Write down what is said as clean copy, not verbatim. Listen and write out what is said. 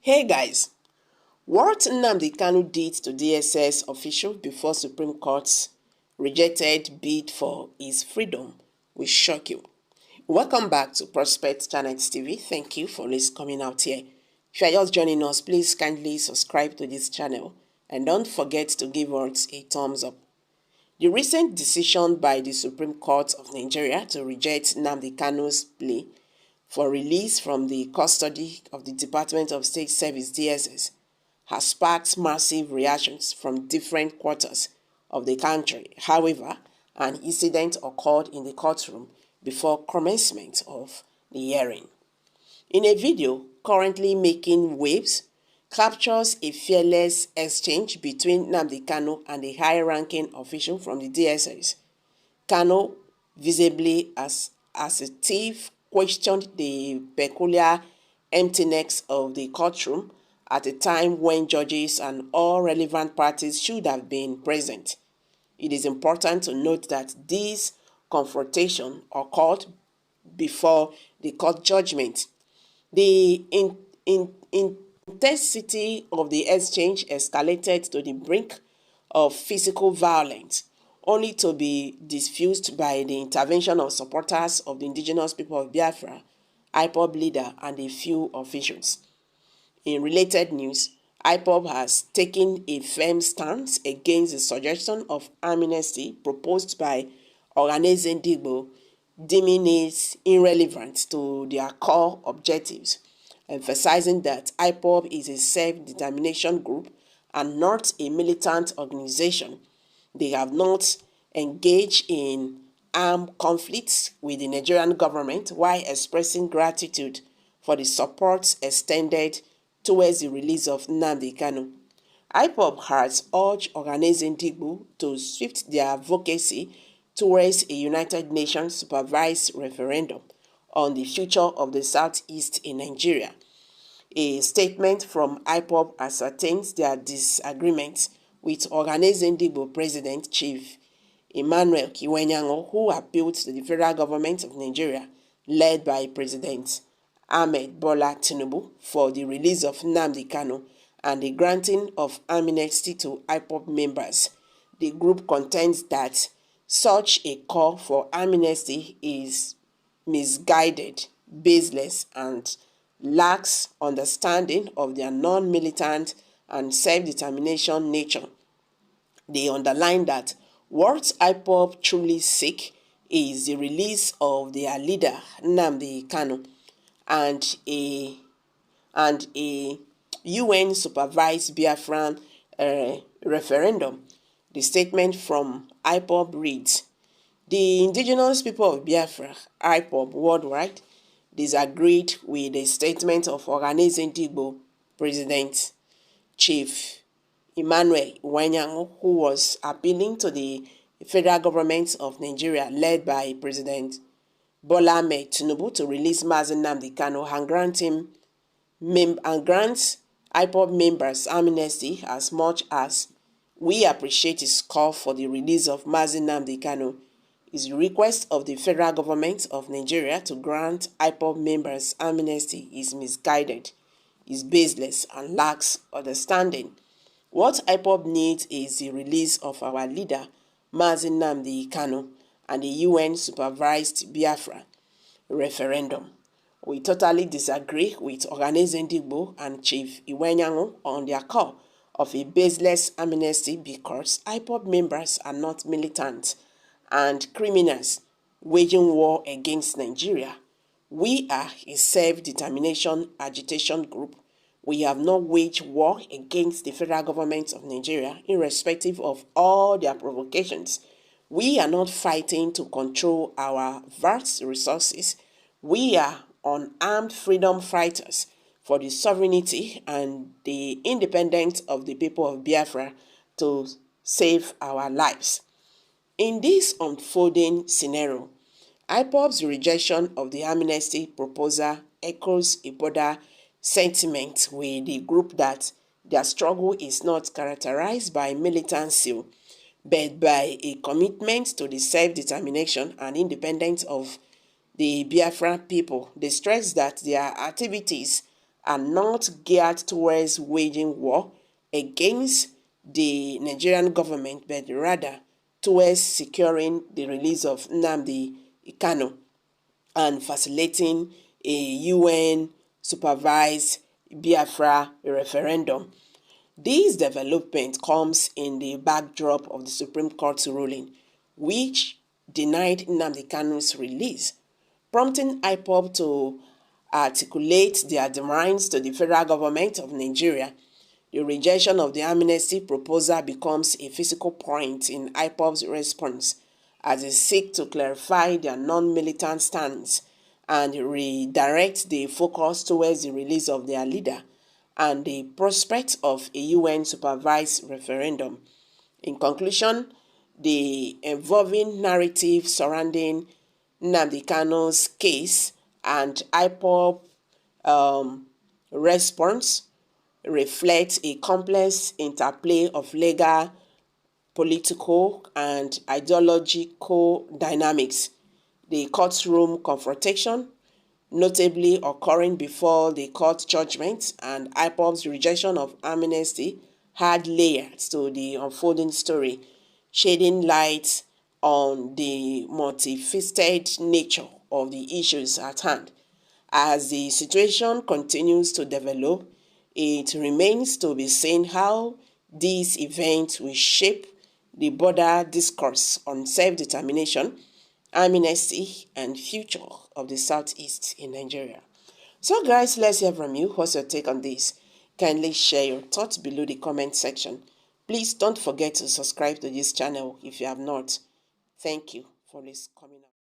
Hey guys, what Nnamdi Kanu did to DSS official before Supreme Court rejected bid for his freedom will shock you. Welcome back to Prospect Channel TV. Thank you for coming out here. If you are just joining us, please kindly subscribe to this channel and don't forget to give us a thumbs up. The recent decision by the Supreme Court of Nigeria to reject Nnamdi Kanu's plea for release from the custody of the Department of State Service (DSS) has sparked massive reactions from different quarters of the country. However, an incident occurred in the courtroom before commencement of the hearing. In a video currently making waves, captures a fearless exchange between Nnamdi Kanu and a high-ranking official from the DSS. Kanu, visibly as a thief, questioned the peculiar emptiness of the courtroom at a time when judges and all relevant parties should have been present. It is important to note that this confrontation occurred before the court judgment. The intensity of the exchange escalated to the brink of physical violence, only to be diffused by the intervention of supporters of the indigenous people of Biafra, IPOB leader, and a few officials. In related news, IPOB has taken a firm stance against the suggestion of amnesty proposed by Nnamdi, deeming it irrelevant to their core objectives, emphasizing that IPOB is a self-determination group and not a militant organization. They have not engaged in armed conflicts with the Nigerian government while expressing gratitude for the support extended towards the release of Nnamdi Kanu. IPOB has urged Nnamdi to shift their advocacy towards a United Nations supervised referendum on the future of the Southeast in Nigeria. A statement from IPOB ascertains their disagreement with Nnamdi President Chief Emmanuel Kiwenyango, who appealed to the federal government of Nigeria, led by President Ahmed Bola Tinubu, for the release of Nnamdi Kanu and the granting of amnesty to IPOB members. The group contends that such a call for amnesty is misguided, baseless, and lacks understanding of their non-militant and self-determination nature. They underline that what IPOB truly seek is the release of their leader Nnamdi Kanu and a UN-supervised Biafran referendum. The statement from IPOB reads, "The indigenous people of Biafra, IPOB worldwide, disagreed with the statement of Nnamdi President Chief Emmanuel Kiwenyango, who was appealing to the federal government of Nigeria, led by President Bola Ahmed Tinubu, to release Nnamdi Kanu and grant IPOB members amnesty. As much as we appreciate his call for the release of Nnamdi Kanu, his request of the federal government of Nigeria to grant IPOB members amnesty is misguided, is baseless, and lacks understanding. What IPOB needs is the release of our leader, Nnamdi Kanu, and the UN-supervised Biafra referendum. We totally disagree with Nnamdi and Chief Kiwenyango on their call of a baseless amnesty because IPOB members are not militant and criminals waging war against Nigeria. We are a self-determination agitation group. We have not waged war against the federal government of Nigeria, irrespective of all their provocations. We are not fighting to control our vast resources. We are unarmed freedom fighters for the sovereignty and the independence of the people of Biafra to save our lives. In this unfolding scenario, IPOB's rejection of the amnesty proposal echoes a broader sentiment with the group that their struggle is not characterized by militancy, but by a commitment to the self-determination and independence of the Biafran people. They stress that their activities are not geared towards waging war against the Nigerian government, but rather towards securing the release of Nnamdi Kanu and facilitating a UN-supervised Biafra referendum. This development comes in the backdrop of the Supreme Court's ruling, which denied Nnamdi Kanu's release, prompting IPOB to articulate their demands to the federal government of Nigeria. The rejection of the amnesty proposal becomes a physical point in IPOB's response as they seek to clarify their non-militant stance and redirect the focus towards the release of their leader and the prospect of a UN-supervised referendum. In conclusion, the evolving narrative surrounding Nnamdi Kanu's case and IPOB response reflects a complex interplay of legal, political, and ideological dynamics. The courtroom confrontation, notably occurring before the court judgment, and IPOB's rejection of amnesty had layers to the unfolding story, shedding light on the multifaceted nature of the issues at hand. As the situation continues to develop, it remains to be seen how these events will shape the broader discourse on self-determination, amnesty, and future of the Southeast in Nigeria. So guys, let's hear from you. What's your take on this? Kindly share your thoughts below the comment section. Please don't forget to subscribe to this channel if you have not. Thank you for this coming up.